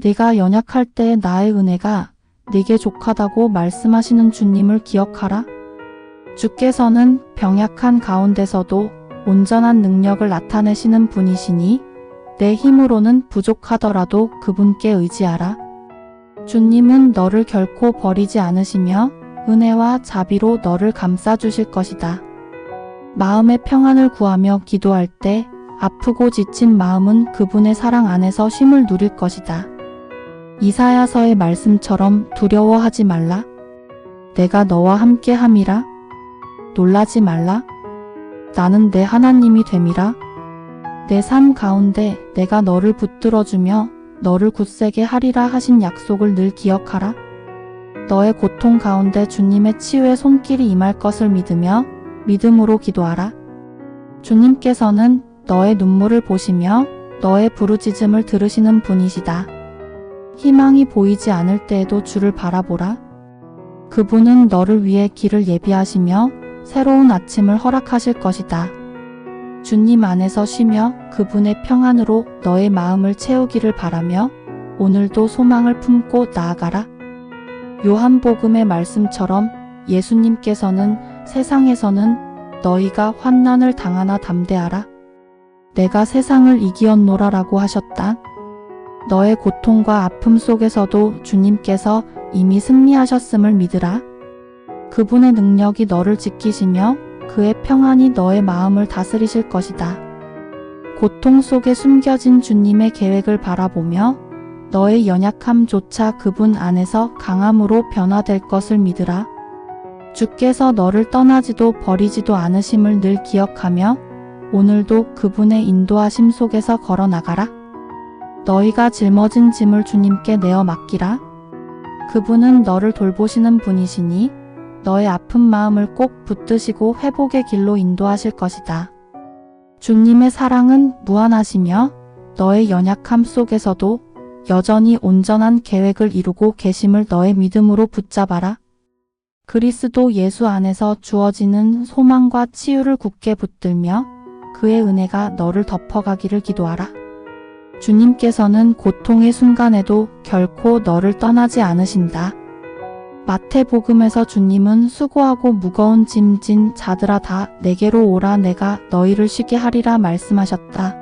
네가 연약할 때 나의 은혜가 네게 족하다고 말씀하시는 주님을 기억하라. 주께서는 병약한 가운데서도 온전한 능력을 나타내시는 분이시니 내 힘으로는 부족하더라도 그분께 의지하라. 주님은 너를 결코 버리지 않으시며 은혜와 자비로 너를 감싸주실 것이다. 마음의 평안을 구하며 기도할 때 아프고 지친 마음은 그분의 사랑 안에서 쉼을 누릴 것이다. 이사야서의 말씀처럼 두려워하지 말라. 내가 너와 함께 함이라. 놀라지 말라. 나는 내 하나님이 됨이라. 내 삶 가운데 내가 너를 붙들어주며 너를 굳세게 하리라 하신 약속을 늘 기억하라. 너의 고통 가운데 주님의 치유의 손길이 임할 것을 믿으며 믿음으로 기도하라. 주님께서는 너의 눈물을 보시며 너의 부르짖음을 들으시는 분이시다. 희망이 보이지 않을 때에도 주를 바라보라. 그분은 너를 위해 길을 예비하시며 새로운 아침을 허락하실 것이다. 주님 안에서 쉬며 그분의 평안으로 너의 마음을 채우기를 바라며 오늘도 소망을 품고 나아가라. 요한복음의 말씀처럼 예수님께서는 세상에서는 너희가 환난을 당하나 담대하라. 내가 세상을 이기었노라 라고 하셨다. 너의 고통과 아픔 속에서도 주님께서 이미 승리하셨음을 믿으라. 그분의 능력이 너를 지키시며 그의 평안이 너의 마음을 다스리실 것이다. 고통 속에 숨겨진 주님의 계획을 바라보며 너의 연약함조차 그분 안에서 강함으로 변화될 것을 믿으라. 주께서 너를 떠나지도 버리지도 않으심을 늘 기억하며 오늘도 그분의 인도하심 속에서 걸어나가라. 너희가 짊어진 짐을 주님께 내어 맡기라. 그분은 너를 돌보시는 분이시니 너의 아픈 마음을 꼭 붙드시고 회복의 길로 인도하실 것이다. 주님의 사랑은 무한하시며 너의 연약함 속에서도 여전히 온전한 계획을 이루고 계심을 너의 믿음으로 붙잡아라. 그리스도 예수 안에서 주어지는 소망과 치유를 굳게 붙들며 그의 은혜가 너를 덮어가기를 기도하라. 주님께서는 고통의 순간에도 결코 너를 떠나지 않으신다. 마태복음에서 주님은 수고하고 무거운 짐 진 자들아 다 내게로 오라 내가 너희를 쉬게 하리라 말씀하셨다.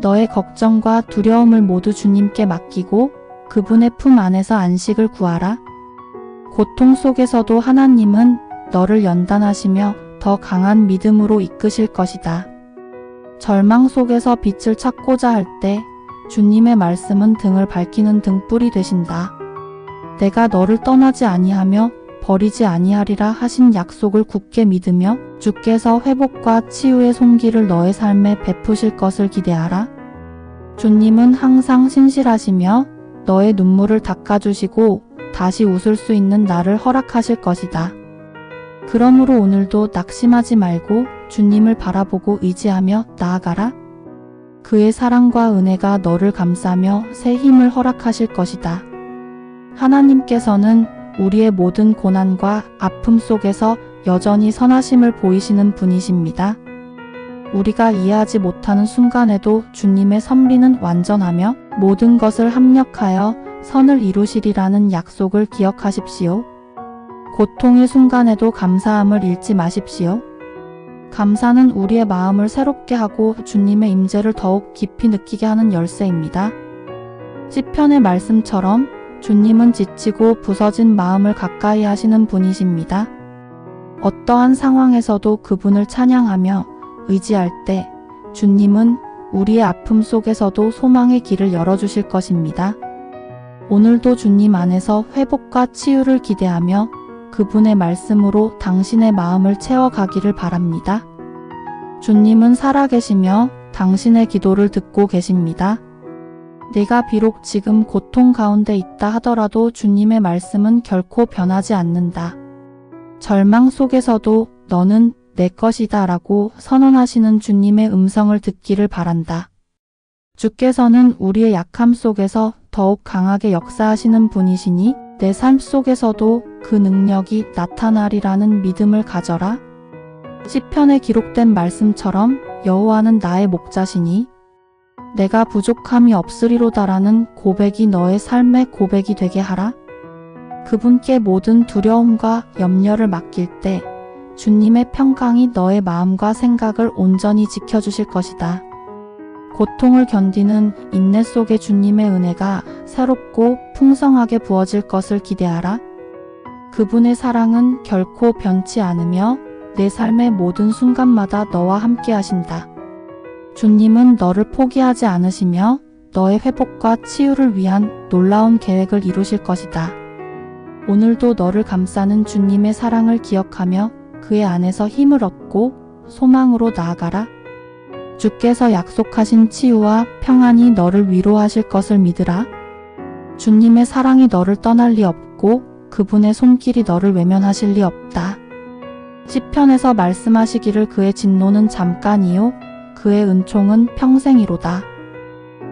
너의 걱정과 두려움을 모두 주님께 맡기고 그분의 품 안에서 안식을 구하라. 고통 속에서도 하나님은 너를 연단하시며 더 강한 믿음으로 이끄실 것이다. 절망 속에서 빛을 찾고자 할 때 주님의 말씀은 등을 밝히는 등불이 되신다. 내가 너를 떠나지 아니하며 버리지 아니하리라 하신 약속을 굳게 믿으며 주께서 회복과 치유의 손길을 너의 삶에 베푸실 것을 기대하라. 주님은 항상 신실하시며 너의 눈물을 닦아주시고 다시 웃을 수 있는 날을 허락하실 것이다. 그러므로 오늘도 낙심하지 말고 주님을 바라보고 의지하며 나아가라. 그의 사랑과 은혜가 너를 감싸며 새 힘을 허락하실 것이다. 하나님께서는 우리의 모든 고난과 아픔 속에서 여전히 선하심을 보이시는 분이십니다. 우리가 이해하지 못하는 순간에도 주님의 섭리는 완전하며 모든 것을 합력하여 선을 이루시리라는 약속을 기억하십시오. 고통의 순간에도 감사함을 잃지 마십시오. 감사는 우리의 마음을 새롭게 하고 주님의 임재를 더욱 깊이 느끼게 하는 열쇠입니다. 시편의 말씀처럼 주님은 지치고 부서진 마음을 가까이 하시는 분이십니다. 어떠한 상황에서도 그분을 찬양하며 의지할 때 주님은 우리의 아픔 속에서도 소망의 길을 열어주실 것입니다. 오늘도 주님 안에서 회복과 치유를 기대하며 그분의 말씀으로 당신의 마음을 채워가기를 바랍니다. 주님은 살아계시며 당신의 기도를 듣고 계십니다. 내가 비록 지금 고통 가운데 있다 하더라도 주님의 말씀은 결코 변하지 않는다. 절망 속에서도 너는 내 것이다 라고 선언하시는 주님의 음성을 듣기를 바란다. 주께서는 우리의 약함 속에서 더욱 강하게 역사하시는 분이시니 내 삶 속에서도 그 능력이 나타나리라는 믿음을 가져라. 시편에 기록된 말씀처럼 여호와는 나의 목자시니 내가 부족함이 없으리로다라는 고백이 너의 삶의 고백이 되게 하라. 그분께 모든 두려움과 염려를 맡길 때 주님의 평강이 너의 마음과 생각을 온전히 지켜주실 것이다. 고통을 견디는 인내 속에 주님의 은혜가 새롭고 풍성하게 부어질 것을 기대하라. 그분의 사랑은 결코 변치 않으며 내 삶의 모든 순간마다 너와 함께 하신다. 주님은 너를 포기하지 않으시며 너의 회복과 치유를 위한 놀라운 계획을 이루실 것이다. 오늘도 너를 감싸는 주님의 사랑을 기억하며 그의 안에서 힘을 얻고 소망으로 나아가라. 주께서 약속하신 치유와 평안이 너를 위로하실 것을 믿으라. 주님의 사랑이 너를 떠날 리 없고 그분의 손길이 너를 외면하실 리 없다. 시편에서 말씀하시기를 그의 진노는 잠깐이요 그의 은총은 평생이로다.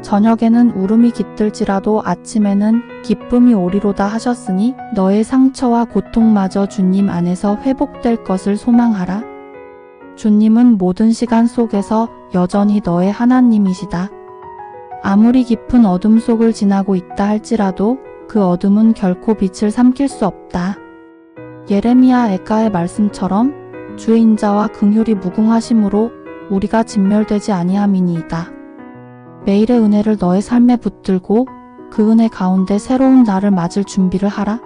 저녁에는 울음이 깃들지라도 아침에는 기쁨이 오리로다 하셨으니 너의 상처와 고통마저 주님 안에서 회복될 것을 소망하라. 주님은 모든 시간 속에서 여전히 너의 하나님이시다. 아무리 깊은 어둠 속을 지나고 있다 할지라도 그 어둠은 결코 빛을 삼킬 수 없다. 예레미야 에가의 말씀처럼 주의 인자와 긍휼이 무궁하심으로 우리가 진멸되지 아니함이니이다. 매일의 은혜를 너의 삶에 붙들고 그 은혜 가운데 새로운 날을 맞을 준비를 하라.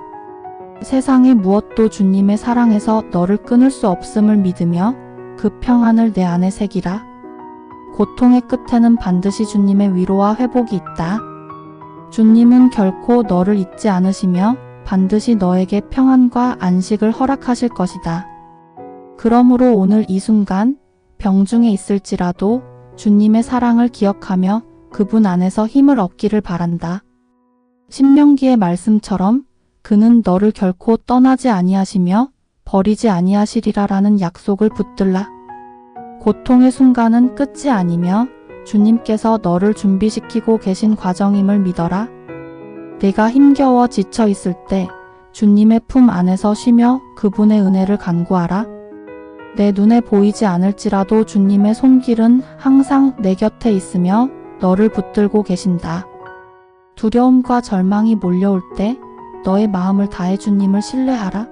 세상의 무엇도 주님의 사랑에서 너를 끊을 수 없음을 믿으며 그 평안을 내 안에 새기라. 고통의 끝에는 반드시 주님의 위로와 회복이 있다. 주님은 결코 너를 잊지 않으시며 반드시 너에게 평안과 안식을 허락하실 것이다. 그러므로 오늘 이 순간 병중에 있을지라도 주님의 사랑을 기억하며 그분 안에서 힘을 얻기를 바란다. 신명기의 말씀처럼 그는 너를 결코 떠나지 아니하시며 버리지 아니하시리라라는 약속을 붙들라. 고통의 순간은 끝이 아니며 주님께서 너를 준비시키고 계신 과정임을 믿어라. 내가 힘겨워 지쳐 있을 때 주님의 품 안에서 쉬며 그분의 은혜를 간구하라. 내 눈에 보이지 않을지라도 주님의 손길은 항상 내 곁에 있으며 너를 붙들고 계신다. 두려움과 절망이 몰려올 때 너의 마음을 다해 주님을 신뢰하라.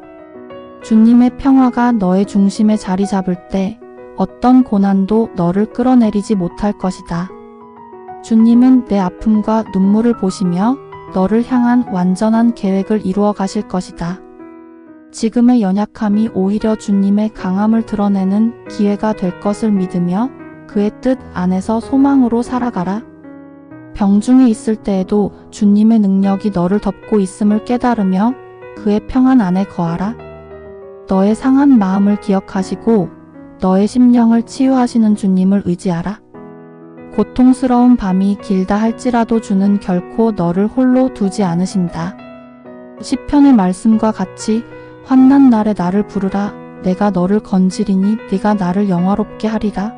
주님의 평화가 너의 중심에 자리 잡을 때 어떤 고난도 너를 끌어내리지 못할 것이다. 주님은 내 아픔과 눈물을 보시며 너를 향한 완전한 계획을 이루어 가실 것이다. 지금의 연약함이 오히려 주님의 강함을 드러내는 기회가 될 것을 믿으며 그의 뜻 안에서 소망으로 살아가라. 병중에 있을 때에도 주님의 능력이 너를 덮고 있음을 깨달으며 그의 평안 안에 거하라. 너의 상한 마음을 기억하시고 너의 심령을 치유하시는 주님을 의지하라. 고통스러운 밤이 길다 할지라도 주는 결코 너를 홀로 두지 않으신다. 시편의 말씀과 같이 환난 날에 나를 부르라. 내가 너를 건지리니 네가 나를 영화롭게 하리라.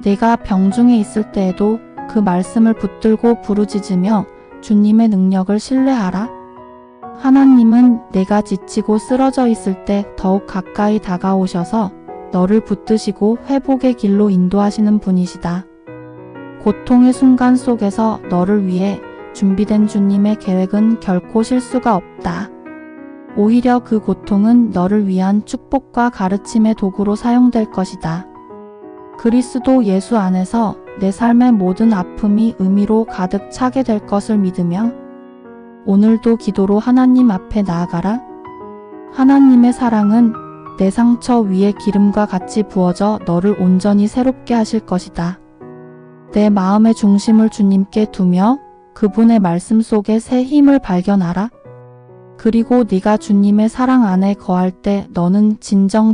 내가 병중에 있을 때에도 그 말씀을 붙들고 부르짖으며 주님의 능력을 신뢰하라. 하나님은 내가 지치고 쓰러져 있을 때 더욱 가까이 다가오셔서 너를 붙드시고 회복의 길로 인도하시는 분이시다. 고통의 순간 속에서 너를 위해 준비된 주님의 계획은 결코 실수가 없다. 오히려 그 고통은 너를 위한 축복과 가르침의 도구로 사용될 것이다. 그리스도 예수 안에서 내 삶의 모든 아픔이 의미로 가득 차게 될 것을 믿으며 오늘도 기도로 하나님 앞에 나아가라. 하나님의 사랑은 내 상처 위에 기름과 같이 부어져 너를 온전히 새롭게 하실 것이다. 내 마음의 중심을 주님께 두며 그분의 말씀 속에 새 힘을 발견하라. 그리고 네가 주님의 사랑 안에 거할 때 너는 진정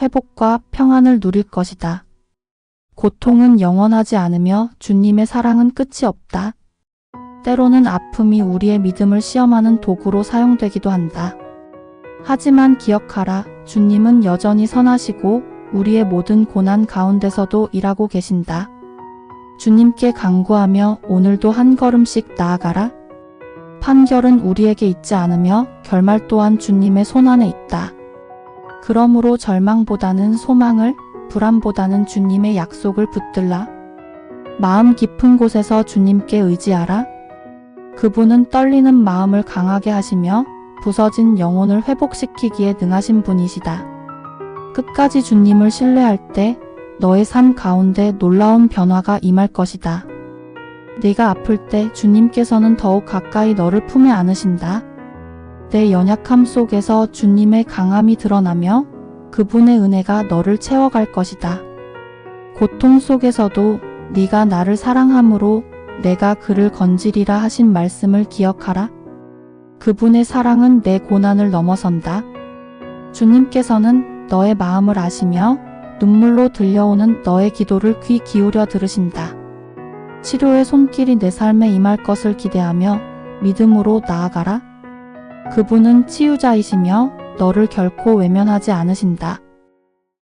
회복과 평안을 누릴 것이다. 고통은 영원하지 않으며 주님의 사랑은 끝이 없다. 때로는 아픔이 우리의 믿음을 시험하는 도구로 사용되기도 한다. 하지만 기억하라. 주님은 여전히 선하시고 우리의 모든 고난 가운데서도 일하고 계신다. 주님께 간구하며 오늘도 한 걸음씩 나아가라. 판결은 우리에게 있지 않으며 결말 또한 주님의 손안에 있다. 그러므로 절망보다는 소망을, 불안보다는 주님의 약속을 붙들라. 마음 깊은 곳에서 주님께 의지하라. 그분은 떨리는 마음을 강하게 하시며 부서진 영혼을 회복시키기에 능하신 분이시다. 끝까지 주님을 신뢰할 때 너의 삶 가운데 놀라운 변화가 임할 것이다. 네가 아플 때 주님께서는 더욱 가까이 너를 품에 안으신다. 내 연약함 속에서 주님의 강함이 드러나며 그분의 은혜가 너를 채워갈 것이다. 고통 속에서도 네가 나를 사랑함으로 내가 그를 건지리라 하신 말씀을 기억하라. 그분의 사랑은 내 고난을 넘어선다. 주님께서는 너의 마음을 아시며 눈물로 들려오는 너의 기도를 귀 기울여 들으신다. 치료의 손길이 내 삶에 임할 것을 기대하며 믿음으로 나아가라. 그분은 치유자이시며 너를 결코 외면하지 않으신다.